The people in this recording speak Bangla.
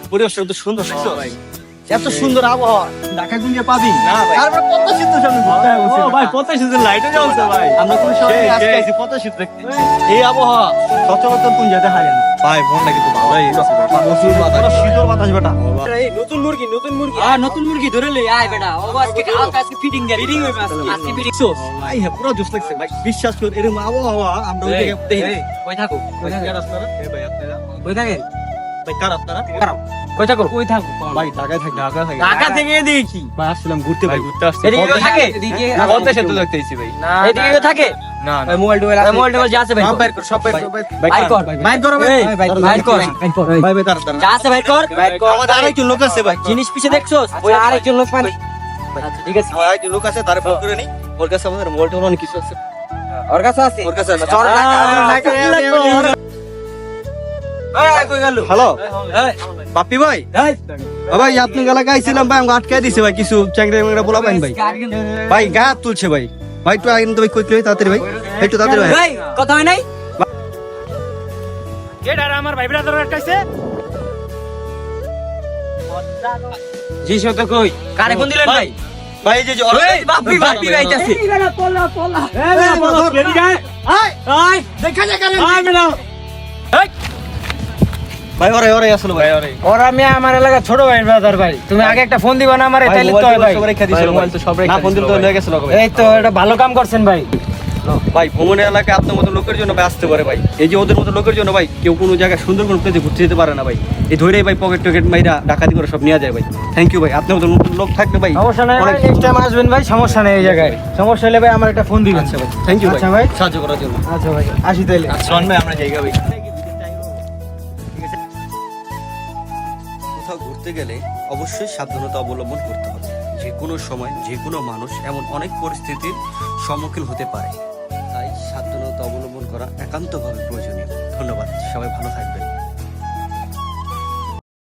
পরিবেশটা তো সুন্দর লাগছে ভাই এত সুন্দর আবহাওয়া ঢাকা গুঞ্জে পাবি না ভাই। তারপর কত সিদ্ধ সামনে ঘুরতে হবে ও ভাই পদ্মা সেতুর লাইটও জ্বলছে ভাই। আমরা কোন সময় সেই, আজকে সেই। আইছি পদ্মা সেতু দেখতে এই আবহাওয়া সচরাচর কোন জায়গায় হয় না ভাই মনটা কিন্তু ভালোই আছে ভাই। প্রচুর বাতাস শীতল বাতাস বেটা এই নতুন মুরগি নতুন মুরগি ধরে লই আয় বেটা ও আজকে ফিটিং দে ফিটিং হইবে আজকে ফিটিং সোস ভাই হ্যাঁ পুরো জোশ লাগছে ভাই বিশ্বাস কর এরকম আবহাওয়া আমরা ওই জায়গায় দেখি কই থাকো ভাই কার আপনারা এই ভাই আপনারা কই থাকেন ভাই কার আপনারা কই থাকো কই থাকো ভাই ঢাকায় থাকি ঢাকা থেকে দেখি ভাই আসলাম ঘুরতে ভাই ঘুরতে আসছে এদিকে কেউ থাকে পদ্মা সেতু দেখতে এসেছি ভাই। এদিকে কেউ থাকে না না মোবাইল যা আছে ভাই সব বাইর কর সব বাইর কর বাইর কর বাইর করো ভাই বাইর কর ভাই ভাই তার যা আছে বাইর কর আমাদের আরেকজন লোক আছে ভাই জিনিস পিছে দেখছস ওই আরেকজন লোক পানি আচ্ছা ঠিক আছে ভাই আরেকজন লোক আছে তারে ফোন করে নি ওর কাছে আমাদের মোবাইল টোন অনেক কিছু আছে ওর কাছে আছে ওর কাছে আছে চল কই গেল হ্যালো বাপ্পি ভাই ভাই আপনি এলাকায় আইছিলাম ভাই আমাকে আটকাই দিছে ভাই কিছু চ্যাংড়া ম্যাংড়া বলা পাইন ভাই ভাই গা হাত তুলছে ভাই ভাই একটু আগে তো ভাই কই কই তাড়াতাড়ি ভাই একটু তাড়াতাড়ি ভাই ভাই কথা হয় নাই জি সত কই কারে ফোন দিলেন ভাই ভাই এই যে এই বাপি বাপি আইতাছে ভাই ওরে ওরে আসলো ভাই ওরে ওর আমি আমার এলাকা ছোট ভাই ব্রাদার ভাই তুমি আগে একটা ফোন দিবা না আমারে তাইলে তো হয় ভাই সব রেখে দিছিল মোবাইল তো সব রেখে না ফোন দিল তো লয়ে গেছিল ভাই এই তো এটা ভালো কাম করছেন ভাই ভাই ভ্রমণের এলাকায় আপনার মতো লোকের জন্য ভাই আসতে পারে ভাই এই যে ওদের মতো লোকের জন্য ভাই কেউ কোনো জায়গায় সুন্দর কোনো প্লেসে ঘুরতে যেতে পারে না ভাই এই ধরেই ভাই পকেট টকেট মাইরা ডাকাতি করে সব নিয়ে যায় ভাই থ্যাংক ইউ ভাই আপনার মতো নতুন লোক থাকলে ভাই সমস্যা নাই অনেক নেক্সট টাইম আসবেন ভাই সমস্যা নেই এই জায়গায় সমস্যা হলে ভাই আমার একটা ফোন দিবেন আচ্ছা ভাই থ্যাংক ইউ আচ্ছা ভাই ভাই। সাহায্য করার জন্য আচ্ছা ভাই আসি তাইলে শোন ভাই আমরা জায়গা ভাই। কোথাও ঘুরতে গেলে অবশ্যই সাবধানতা অবলম্বন করতে হবে যে কোনো সময় যে কোনো মানুষ এমন অনেক পরিস্থিতির সম্মুখীন হতে পারে তাই সাবধানতা অবলম্বন করা একান্তভাবে প্রয়োজনীয় ধন্যবাদ সবাই ভালো থাকবেন